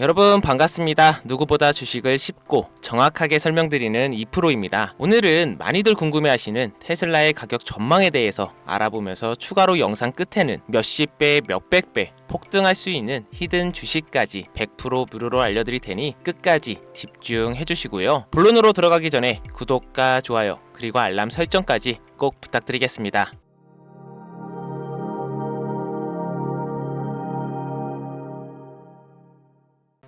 여러분 반갑습니다. 누구보다 주식을 쉽고 정확하게 설명드리는 2프로입니다. 오늘은 많이들 궁금해하시는 테슬라의 가격 전망에 대해서 알아보면서 추가로 영상 끝에는 몇십 배, 몇백 배 폭등할 수 있는 히든 주식까지 100% 무료로 알려드릴 테니 끝까지 집중해 주시고요. 본론으로 들어가기 전에 구독과 좋아요 그리고 알람 설정까지 꼭 부탁드리겠습니다.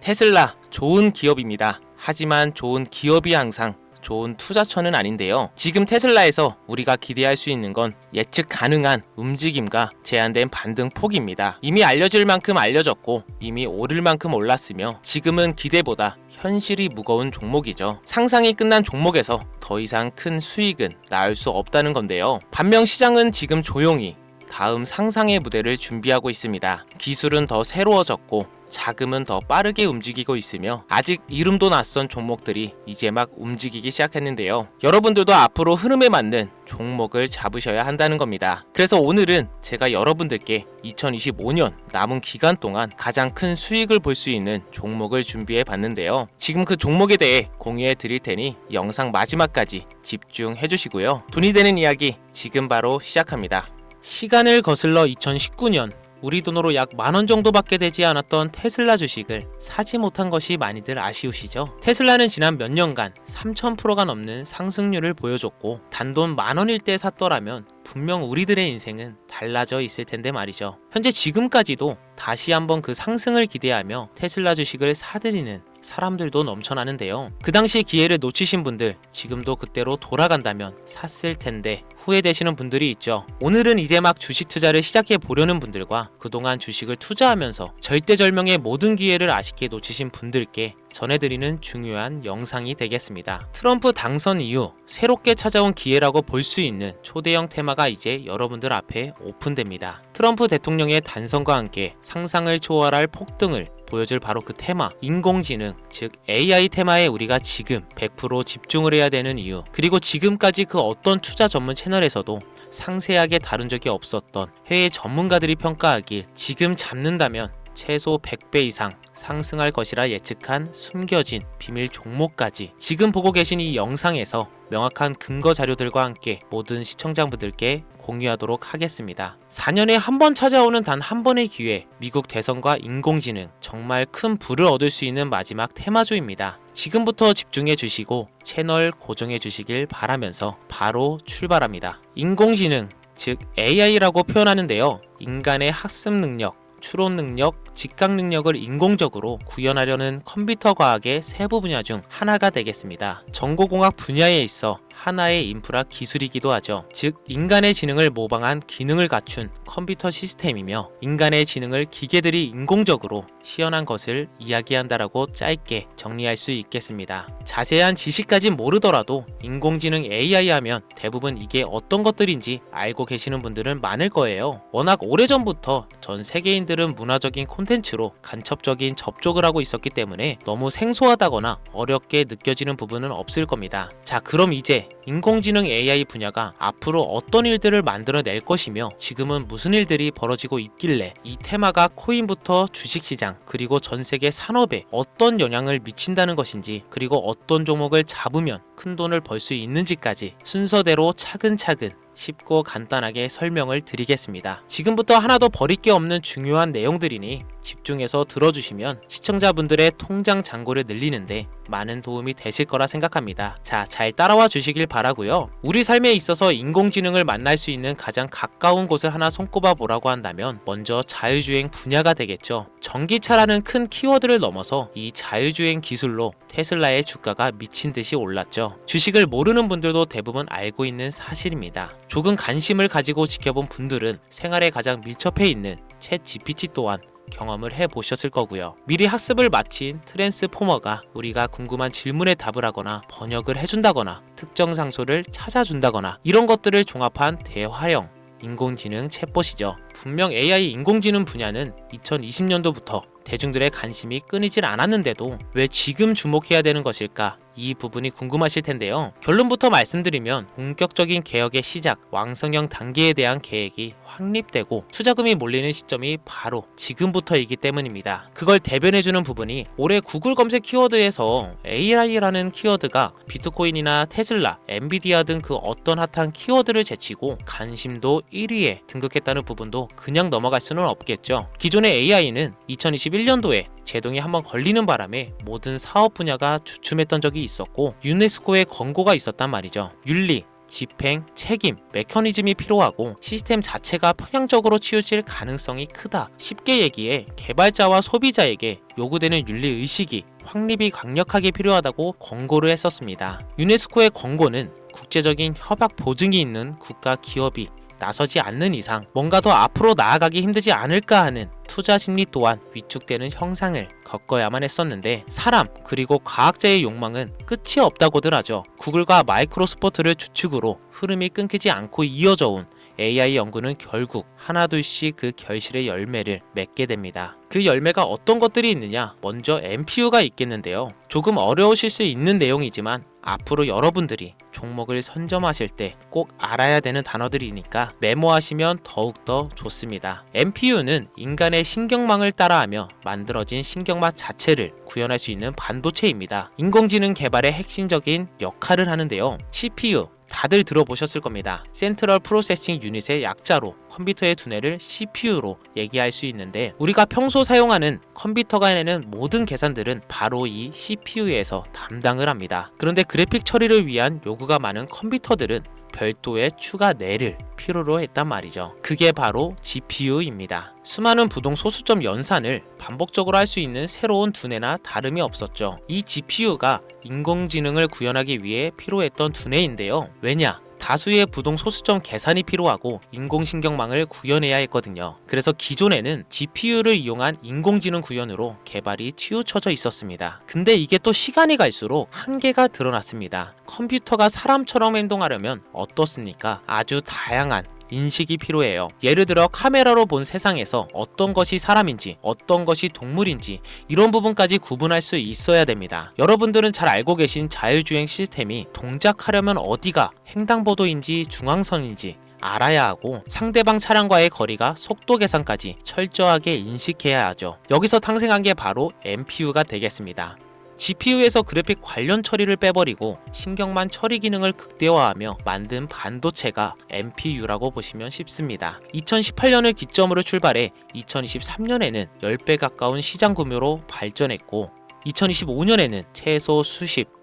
테슬라 좋은 기업입니다. 하지만 좋은 기업이 항상 좋은 투자처는 아닌데요. 지금 테슬라에서 우리가 기대할 수 있는 건 예측 가능한 움직임과 제한된 반등 폭입니다. 이미 알려질 만큼 알려졌고 이미 오를 만큼 올랐으며 지금은 기대보다 현실이 무거운 종목이죠. 상상이 끝난 종목에서 더 이상 큰 수익은 나올 수 없다는 건데요. 반면 시장은 지금 조용히 다음 상상의 무대를 준비하고 있습니다. 기술은 더 새로워졌고 자금은 더 빠르게 움직이고 있으며 아직 이름도 낯선 종목들이 이제 막 움직이기 시작했는데요. 여러분들도 앞으로 흐름에 맞는 종목을 잡으셔야 한다는 겁니다. 그래서 오늘은 제가 여러분들께 2025년 남은 기간 동안 가장 큰 수익을 볼 수 있는 종목을 준비해 봤는데요. 지금 그 종목에 대해 공유해 드릴 테니 영상 마지막까지 집중해 주시고요. 돈이 되는 이야기 지금 바로 시작합니다. 시간을 거슬러 2019년 우리 돈으로 약 10,000원 정도밖에 되지 않았던 테슬라 주식을 사지 못한 것이 많이들 아쉬우시죠? 테슬라는 지난 몇 년간 3000%가 넘는 상승률을 보여줬고 단돈 10,000원일 때 샀더라면 분명 우리들의 인생은 달라져 있을 텐데 말이죠. 현재 지금까지도 다시 한번 그 상승을 기대하며 테슬라 주식을 사들이는 사람들도 넘쳐나는데요. 그 당시 기회를 놓치신 분들 지금도 그때로 돌아간다면 샀을 텐데 후회되시는 분들이 있죠. 오늘은 이제 막 주식 투자를 시작해 보려는 분들과 그동안 주식을 투자하면서 절대절명의 모든 기회를 아쉽게 놓치신 분들께 전해드리는 중요한 영상이 되겠습니다. 트럼프 당선 이후 새롭게 찾아온 기회라고 볼 수 있는 초대형 테마가 이제 여러분들 앞에 오픈됩니다. 트럼프 대통령의 단선과 함께 상상을 초월할 폭등을 보여줄 바로 그 테마, 인공지능, 즉 AI 테마에 우리가 지금 100% 집중을 해야 되는 이유, 그리고 지금까지 그 어떤 투자 전문 채널에서도 상세하게 다룬 적이 없었던 해외 전문가들이 평가하길 지금 잡는다면 최소 100배 이상 상승할 것이라 예측한 숨겨진 비밀 종목까지 지금 보고 계신 이 영상에서 명확한 근거 자료들과 함께 모든 시청자분들께 공유하도록 하겠습니다. 4년에 한 번 찾아오는 단 한 번의 기회, 미국 대선과 인공지능, 정말 큰 부를 얻을 수 있는 마지막 테마주입니다. 지금부터 집중해 주시고 채널 고정해 주시길 바라면서 바로 출발합니다. 인공지능, 즉 AI라고 표현하는데요. 인간의 학습 능력, 추론 능력, 직각 능력을 인공적으로 구현하려는 컴퓨터 과학의 세부 분야 중 하나가 되겠습니다. 정보공학 분야에 있어 하나의 인프라 기술이기도 하죠. 즉 인간의 지능을 모방한 기능을 갖춘 컴퓨터 시스템이며 인간의 지능을 기계들이 인공적으로 시연한 것을 이야기한다라고 짧게 정리할 수 있겠습니다. 자세한 지식까진 모르더라도 인공지능 AI 하면 대부분 이게 어떤 것들인지 알고 계시는 분들은 많을 거예요. 워낙 오래전부터 전 세계인들은 문화적인 콘텐츠로 간접적인 접촉을 하고 있었기 때문에 너무 생소하다거나 어렵게 느껴지는 부분은 없을 겁니다. 자, 그럼 이제 인공지능 AI 분야가 앞으로 어떤 일들을 만들어낼 것이며 지금은 무슨 일들이 벌어지고 있길래 이 테마가 코인부터 주식시장 그리고 전세계 산업에 어떤 영향을 미친다는 것인지, 그리고 어떤 종목을 잡으면 큰 돈을 벌 수 있는지까지 순서대로 차근차근 쉽고 간단하게 설명을 드리겠습니다. 지금부터 하나도 버릴 게 없는 중요한 내용들이니 집중해서 들어주시면 시청자분들의 통장 잔고를 늘리는데 많은 도움이 되실 거라 생각합니다. 자, 잘 따라와 주시길 바라고요. 우리 삶에 있어서 인공지능을 만날 수 있는 가장 가까운 곳을 하나 손꼽아 보라고 한다면 먼저 자율주행 분야가 되겠죠. 전기차라는 큰 키워드를 넘어서 이 자율주행 기술로 테슬라의 주가가 미친 듯이 올랐죠. 주식을 모르는 분들도 대부분 알고 있는 사실입니다. 조금 관심을 가지고 지켜본 분들은 생활에 가장 밀접해 있는 챗 GPT 또한 경험을 해보셨을 거고요. 미리 학습을 마친 트랜스포머가 우리가 궁금한 질문에 답을 하거나 번역을 해준다거나 특정 장소를 찾아준다거나 이런 것들을 종합한 대화형 인공지능 챗봇이죠. 분명 AI 인공지능 분야는 2020년도부터 대중들의 관심이 끊이질 않았는데도 왜 지금 주목해야 되는 것일까? 이 부분이 궁금하실 텐데요. 결론부터 말씀드리면 본격적인 개혁의 시작, 왕성형 단계에 대한 계획이 확립되고 투자금이 몰리는 시점이 바로 지금부터이기 때문입니다. 그걸 대변해주는 부분이 올해 구글 검색 키워드에서 AI라는 키워드가 비트코인이나 테슬라, 엔비디아 등 그 어떤 핫한 키워드를 제치고 관심도 1위에 등극했다는 부분도 그냥 넘어갈 수는 없겠죠. 기존의 AI는 2021년도에 제동이 한번 걸리는 바람에 모든 사업 분야가 주춤했던 적이 있었고 유네스코의 권고가 있었단 말이죠. 윤리, 집행, 책임, 메커니즘이 필요하고 시스템 자체가 편향적으로 치우칠 가능성이 크다. 쉽게 얘기해 개발자와 소비자에게 요구되는 윤리의식이 확립이 강력하게 필요하다고 권고를 했었습니다. 유네스코의 권고는 국제적인 협약 보증이 있는 국가 기업이 나서지 않는 이상 뭔가 더 앞으로 나아가기 힘들지 않을까 하는 투자 심리 또한 위축되는 형상을 겪어야만 했었는데 사람 그리고 과학자의 욕망은 끝이 없다고들 하죠. 구글과 마이크로소프트를 주축으로 흐름이 끊기지 않고 이어져 온 AI 연구는 결국 하나둘씩 그 결실의 열매를 맺게 됩니다. 그 열매가 어떤 것들이 있느냐? 먼저 NPU가 있겠는데요. 조금 어려우실 수 있는 내용이지만 앞으로 여러분들이 종목을 선점하실 때 꼭 알아야 되는 단어들이니까 메모하시면 더욱더 좋습니다. NPU는 인간의 신경망을 따라하며 만들어진 신경막 자체를 구현할 수 있는 반도체입니다. 인공지능 개발의 핵심적인 역할을 하는데요. CPU 다들 들어보셨을 겁니다. 센트럴 프로세싱 유닛의 약자로 컴퓨터의 두뇌를 CPU로 얘기할 수 있는데 우리가 평소 사용하는 컴퓨터가 해내는 모든 계산들은 바로 이 CPU에서 담당을 합니다. 그런데 그래픽 처리를 위한 요구가 많은 컴퓨터들은 별도의 추가 뇌를 필요로 했단 말이죠. 그게 바로 GPU입니다. 수많은 부동 소수점 연산을 반복적으로 할 수 있는 새로운 두뇌나 다름이 없었죠. 이 GPU가 인공지능을 구현하기 위해 필요했던 두뇌인데요. 왜냐? 다수의 부동 소수점 계산이 필요하고 인공신경망을 구현해야 했거든요. 그래서 기존에는 GPU를 이용한 인공지능 구현으로 개발이 치우쳐져 있었습니다. 근데 이게 또 시간이 갈수록 한계가 드러났습니다. 컴퓨터가 사람처럼 행동하려면 어떻습니까? 아주 다양한 인식이 필요해요. 예를 들어 카메라로 본 세상에서 어떤 것이 사람인지 어떤 것이 동물인지 이런 부분까지 구분할 수 있어야 됩니다. 여러분들은 잘 알고 계신 자율주행 시스템이 동작하려면 어디가 횡단보도인지 중앙선인지 알아야 하고 상대방 차량과의 거리가 속도 계산까지 철저하게 인식해야 하죠. 여기서 탄생한 게 바로 NPU가 되겠습니다. GPU에서 그래픽 관련 처리를 빼버리고 신경만 처리 기능을 극대화하며 만든 반도체가 NPU라고 보시면 쉽습니다. 2018년을 기점으로 출발해 2023년에는 10배 가까운 시장 규모로 발전했고 2025년에는 최소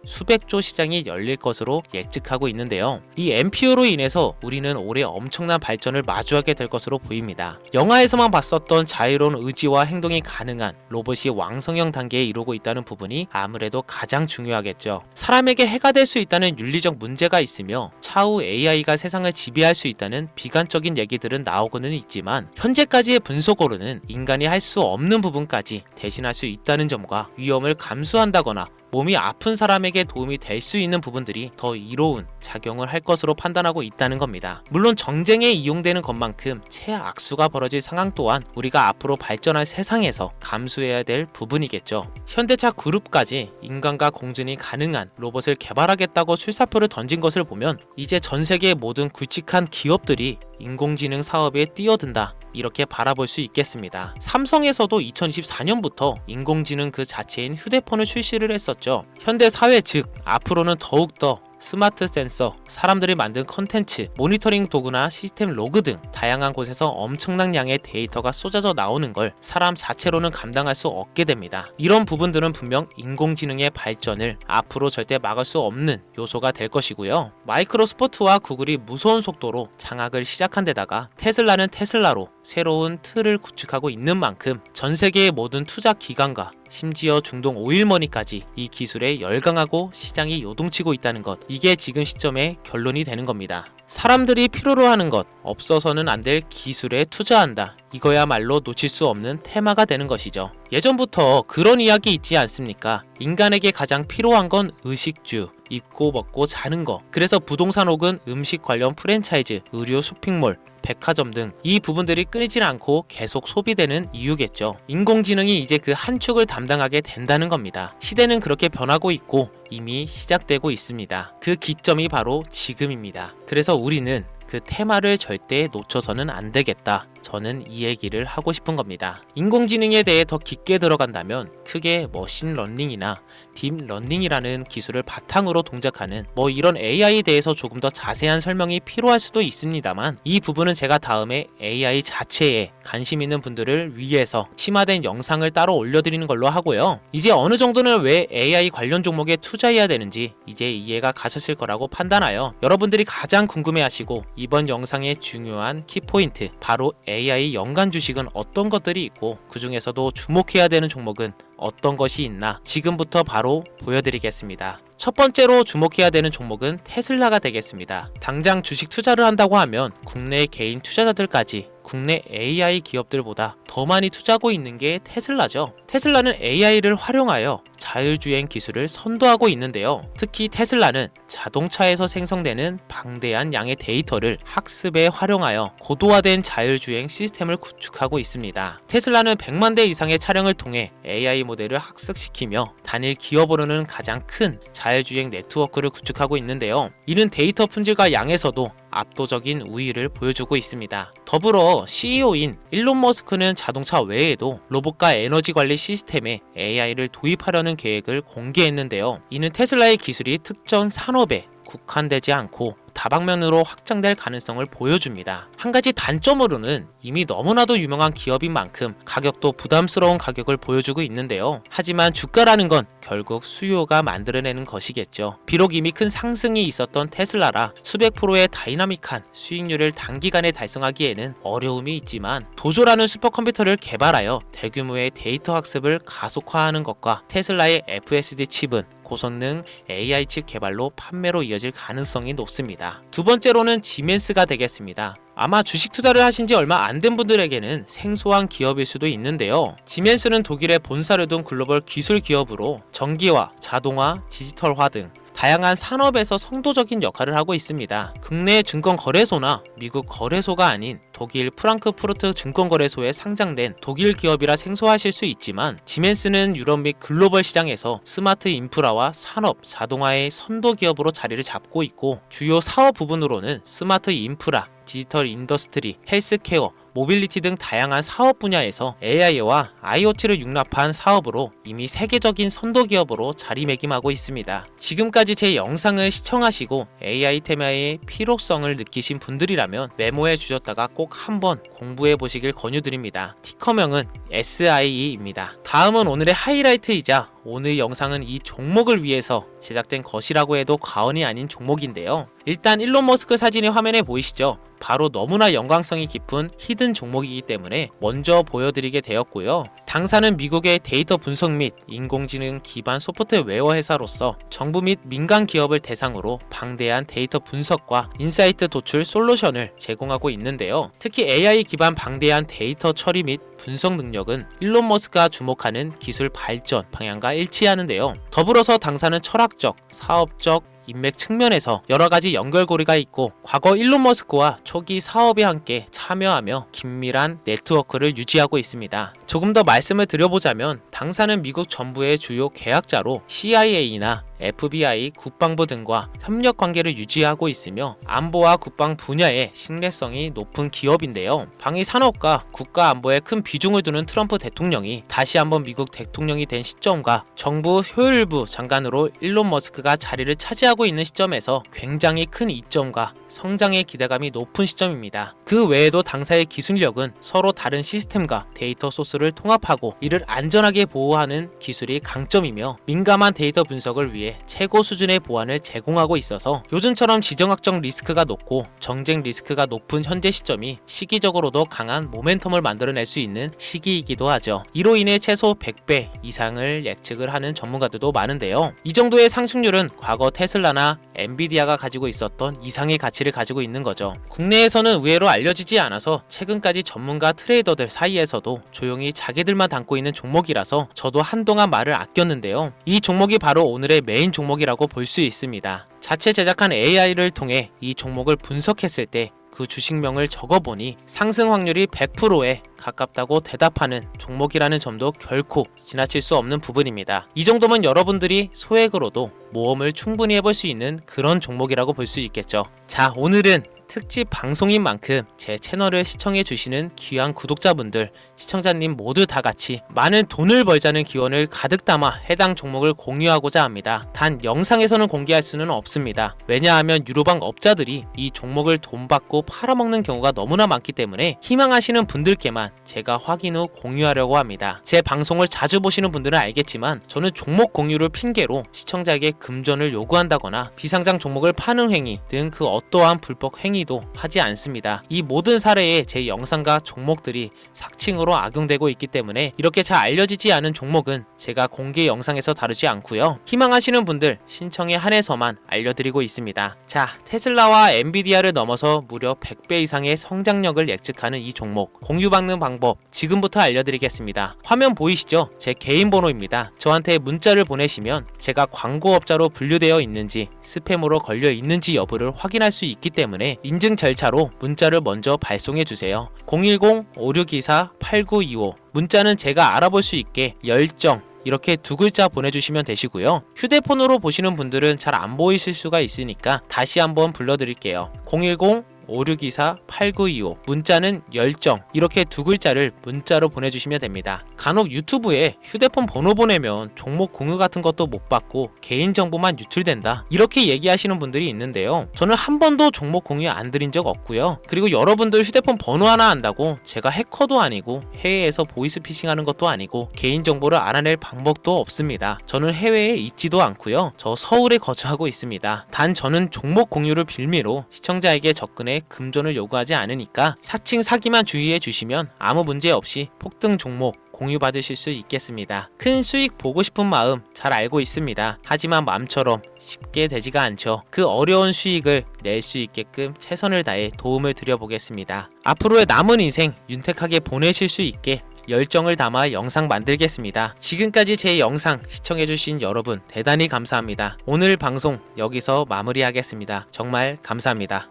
수백조 시장이 열릴 것으로 예측하고 있는데요. 이 NPU로 인해서 우리는 올해 엄청난 발전을 마주하게 될 것으로 보입니다. 영화에서만 봤었던 자유로운 의지와 행동이 가능한 로봇이 왕성형 단계에 이르고 있다는 부분이 아무래도 가장 중요하겠죠. 사람에게 해가 될 수 있다는 윤리적 문제가 있으며 차후 AI가 세상을 지배할 수 있다는 비관적인 얘기들은 나오고는 있지만 현재까지의 분석으로는 인간이 할 수 없는 부분까지 대신할 수 있다는 점과 위험을 감수한다거나 몸이 아픈 사람에게 도움이 될 수 있는 부분들이 더 이로운 작용을 할 것으로 판단하고 있다는 겁니다. 물론 정쟁에 이용되는 것만큼 최악수가 벌어질 상황 또한 우리가 앞으로 발전할 세상에서 감수해야 될 부분이겠죠. 현대차 그룹까지 인간과 공존이 가능한 로봇을 개발하겠다고 출사표를 던진 것을 보면 이제 전 세계의 모든 굵직한 기업들이 인공지능 사업에 뛰어든다 이렇게 바라볼 수 있겠습니다. 삼성에서도 2024년부터 인공지능 그 자체인 휴대폰을 출시를 했었죠. 현대 사회 즉 앞으로는 더욱더 스마트 센서, 사람들이 만든 컨텐츠, 모니터링 도구나 시스템 로그 등 다양한 곳에서 엄청난 양의 데이터가 쏟아져 나오는 걸 사람 자체로는 감당할 수 없게 됩니다. 이런 부분들은 분명 인공지능의 발전을 앞으로 절대 막을 수 없는 요소가 될 것이고요. 마이크로소프트와 구글이 무서운 속도로 장악을 시작한 데다가 테슬라는 테슬라로 새로운 틀을 구축하고 있는 만큼 전 세계의 모든 투자 기관과 심지어 중동 오일머니까지 이 기술에 열광하고 시장이 요동치고 있다는 것, 이게 지금 시점의 결론이 되는 겁니다. 사람들이 필요로 하는 것, 없어서는 안 될 기술에 투자한다. 이거야말로 놓칠 수 없는 테마가 되는 것이죠. 예전부터 그런 이야기 있지 않습니까? 인간에게 가장 필요한 건 의식주, 입고 먹고 자는 거. 그래서 부동산 혹은 음식 관련 프랜차이즈, 의류, 쇼핑몰, 백화점 등 이 부분들이 끊이질 않고 계속 소비되는 이유겠죠. 인공지능이 이제 그 한 축을 담당하게 된다는 겁니다. 시대는 그렇게 변하고 있고 이미 시작되고 있습니다. 그 기점이 바로 지금입니다. 그래서 우리는 그 테마를 절대 놓쳐서는 안 되겠다. 저는 이 얘기를 하고 싶은 겁니다. 인공지능에 대해 더 깊게 들어간다면 크게 머신러닝이나 딥러닝이라는 기술을 바탕으로 동작하는 이런 AI에 대해서 조금 더 자세한 설명이 필요할 수도 있습니다만 이 부분은 제가 다음에 AI 자체에 관심 있는 분들을 위해서 심화된 영상을 따로 올려드리는 걸로 하고요. 이제 어느 정도는 왜 AI 관련 종목에 투자해야 되는지 이제 이해가 가셨을 거라고 판단하여 여러분들이 가장 궁금해하시고 이번 영상의 중요한 키포인트, 바로 AI 연간 주식은 어떤 것들이 있고 그 중에서도 주목해야 되는 종목은 어떤 것이 있나 지금부터 바로 보여드리겠습니다. 첫 번째로 주목해야 되는 종목은 테슬라가 되겠습니다. 당장 주식 투자를 한다고 하면 국내 개인 투자자들까지 국내 AI 기업들보다 더 많이 투자하고 있는 게 테슬라죠. 테슬라는 AI를 활용하여 자율주행 기술을 선도하고 있는데요. 특히 테슬라는 자동차에서 생성되는 방대한 양의 데이터를 학습에 활용하여 고도화된 자율주행 시스템을 구축하고 있습니다. 테슬라는 100만 대 이상의 차량을 통해 AI 모델을 학습시키며 단일 기업으로는 가장 큰 자율주행 네트워크를 구축하고 있는데요. 이는 데이터 품질과 양에서도 압도적인 우위를 보여주고 있습니다. 더불어 CEO인 일론 머스크는 자동차 외에도 로봇과 에너지 관리 시스템에 AI를 도입하려는 계획을 공개했는데요. 이는 테슬라의 기술이 특정 산업에 국한되지 않고 다방면으로 확장될 가능성을 보여줍니다. 한 가지 단점으로는 이미 너무나도 유명한 기업인 만큼 가격도 부담스러운 가격을 보여주고 있는데요. 하지만 주가라는 건 결국 수요가 만들어내는 것이겠죠. 비록 이미 큰 상승이 있었던 테슬라라 수백 프로의 다이나믹한 수익률을 단기간에 달성하기에는 어려움이 있지만 도조라는 슈퍼컴퓨터를 개발하여 대규모의 데이터 학습을 가속화하는 것과 테슬라의 FSD 칩은 고성능 AI 칩 개발로 판매로 이어질 가능성이 높습니다. 두 번째로는 지멘스가 되겠습니다. 아마 주식 투자를 하신 지 얼마 안 된 분들에게는 생소한 기업일 수도 있는데요. 지멘스는 독일에 본사를 둔 글로벌 기술 기업으로 전기화, 자동화, 디지털화 등 다양한 산업에서 선도적인 역할을 하고 있습니다. 국내 증권거래소나 미국 거래소가 아닌 독일 프랑크푸르트 증권거래소에 상장된 독일 기업이라 생소하실 수 있지만 지멘스는 유럽 및 글로벌 시장에서 스마트 인프라와 산업, 자동화의 선도 기업으로 자리를 잡고 있고 주요 사업 부분으로는 스마트 인프라, 디지털 인더스트리, 헬스케어, 모빌리티 등 다양한 사업 분야에서 AI와 IoT를 융합한 사업으로 이미 세계적인 선도 기업으로 자리매김하고 있습니다. 지금까지 제 영상을 시청하시고 AI 테마의 필요성을 느끼신 분들이라면 메모해 주셨다가 꼭 한번 공부해 보시길 권유드립니다. 티커명은 SIE입니다. 다음은 오늘의 하이라이트이자 오늘 영상은 이 종목을 위해서 제작된 것이라고 해도 과언이 아닌 종목인데요. 일단 일론 머스크 사진이 화면에 보이시죠? 바로 너무나 연관성이 깊은 히든 종목이기 때문에 먼저 보여드리게 되었고요. 당사는 미국의 데이터 분석 및 인공지능 기반 소프트웨어 회사로서 정부 및 민간 기업을 대상으로 방대한 데이터 분석과 인사이트 도출 솔루션을 제공하고 있는데요. 특히 AI 기반 방대한 데이터 처리 및 분석 능력은 일론 머스크가 주목하는 기술 발전 방향과 일치하는데요. 더불어서 당사는 철학적, 사업적, 인맥 측면에서 여러가지 연결고리가 있고 과거 일론 머스크와 초기 사업에 함께 참여하며 긴밀한 네트워크를 유지하고 있습니다. 조금 더 말씀을 드려보자면 당사는 미국 정부의 주요 계약자로 CIA나 FBI, 국방부 등과 협력 관계를 유지하고 있으며 안보와 국방 분야의 신뢰성이 높은 기업인데요. 방위 산업과 국가 안보에 큰 비중을 두는 트럼프 대통령이 다시 한번 미국 대통령이 된 시점과 정부 효율부 장관으로 일론 머스크가 자리를 차지하고 있는 시점에서 굉장히 큰 이점과 성장의 기대감이 높은 시점입니다. 그 외에도 당사의 기술력은 서로 다른 시스템과 데이터 소스를 통합하고 이를 안전하게 보호하는 기술이 강점이며 민감한 데이터 분석을 위해 최고 수준의 보안을 제공하고 있어서 요즘처럼 지정학적 리스크가 높고 정쟁 리스크가 높은 현재 시점이 시기적으로도 강한 모멘텀을 만들어낼 수 있는 시기이기도 하죠. 이로 인해 최소 100배 이상을 예측을 하는 전문가들도 많은데요. 이 정도의 상승률은 과거 테슬라 테슬라나 엔비디아가 가지고 있었던 이상의 가치를 가지고 있는 거죠. 국내에서는 의외로 알려지지 않아서 최근까지 전문가 트레이더들 사이에서도 조용히 자기들만 담고 있는 종목이라서 저도 한동안 말을 아꼈는데요. 이 종목이 바로 오늘의 메인 종목이라고 볼 수 있습니다. 자체 제작한 AI를 통해 이 종목을 분석했을 때 그 주식명을 적어보니 상승 확률이 100%에 가깝다고 대답하는 종목이라는 점도 결코 지나칠 수 없는 부분입니다. 이 정도면 여러분들이 소액으로도 모험을 충분히 해볼 수 있는 그런 종목이라고 볼 수 있겠죠. 자, 오늘은 특집 방송인 만큼 제 채널을 시청해주시는 귀한 구독자분들, 시청자님 모두 다 같이 많은 돈을 벌자는 기원을 가득 담아 해당 종목을 공유하고자 합니다. 단 영상에서는 공개할 수는 없습니다. 왜냐하면 유로방 업자들이 이 종목을 돈 받고 팔아먹는 경우가 너무나 많기 때문에 희망하시는 분들께만 제가 확인 후 공유하려고 합니다. 제 방송을 자주 보시는 분들은 알겠지만 저는 종목 공유를 핑계로 시청자에게 금전을 요구한다거나 비상장 종목을 파는 행위 등 그 어떠한 불법 행위도 하지 않습니다. 이 모든 사례에 제 영상과 종목들이 삭칭으로 악용되고 있기 때문에 이렇게 잘 알려지지 않은 종목은 제가 공개 영상에서 다루지 않고요. 희망하시는 분들 신청에 한해서만 알려드리고 있습니다. 자, 테슬라와 엔비디아를 넘어서 무려 100배 이상의 성장력을 예측하는 이 종목 공유받는 방법 지금부터 알려드리겠습니다. 화면 보이시죠? 제 개인 번호입니다. 저한테 문자를 보내시면 제가 광고업자로 분류되어 있는지 스팸으로 걸려 있는지 여부를 확인할 수 있기 때문에 인증 절차로 문자를 먼저 발송해 주세요. 010-5624-8925 문자는 제가 알아볼 수 있게 열정 이렇게 두 글자 보내주시면 되시고요. 휴대폰으로 보시는 분들은 잘 안 보이실 수가 있으니까 다시 한번 불러드릴게요. 010-5624-8925 문자는 열정 이렇게 두 글자를 문자로 보내주시면 됩니다. 간혹 유튜브에 휴대폰 번호 보내면 종목 공유 같은 것도 못 받고 개인정보만 유출된다 이렇게 얘기하시는 분들이 있는데요. 저는 한 번도 종목 공유 안 드린 적 없고요. 그리고 여러분들 휴대폰 번호 하나 안다고 제가 해커도 아니고 해외에서 보이스피싱하는 것도 아니고 개인정보를 알아낼 방법도 없습니다. 저는 해외에 있지도 않고요. 저 서울에 거주하고 있습니다. 단 저는 종목 공유를 빌미로 시청자에게 접근해 금전을 요구하지 않으니까 사칭 사기만 주의해 주시면 아무 문제 없이 폭등 종목 공유받으실 수 있겠습니다. 큰 수익 보고 싶은 마음 잘 알고 있습니다. 하지만 마음처럼 쉽게 되지가 않죠. 그 어려운 수익을 낼 수 있게끔 최선을 다해 도움을 드려보겠습니다. 앞으로의 남은 인생 윤택하게 보내실 수 있게 열정을 담아 영상 만들겠습니다. 지금까지 제 영상 시청해주신 여러분 대단히 감사합니다. 오늘 방송 여기서 마무리하겠습니다. 정말 감사합니다.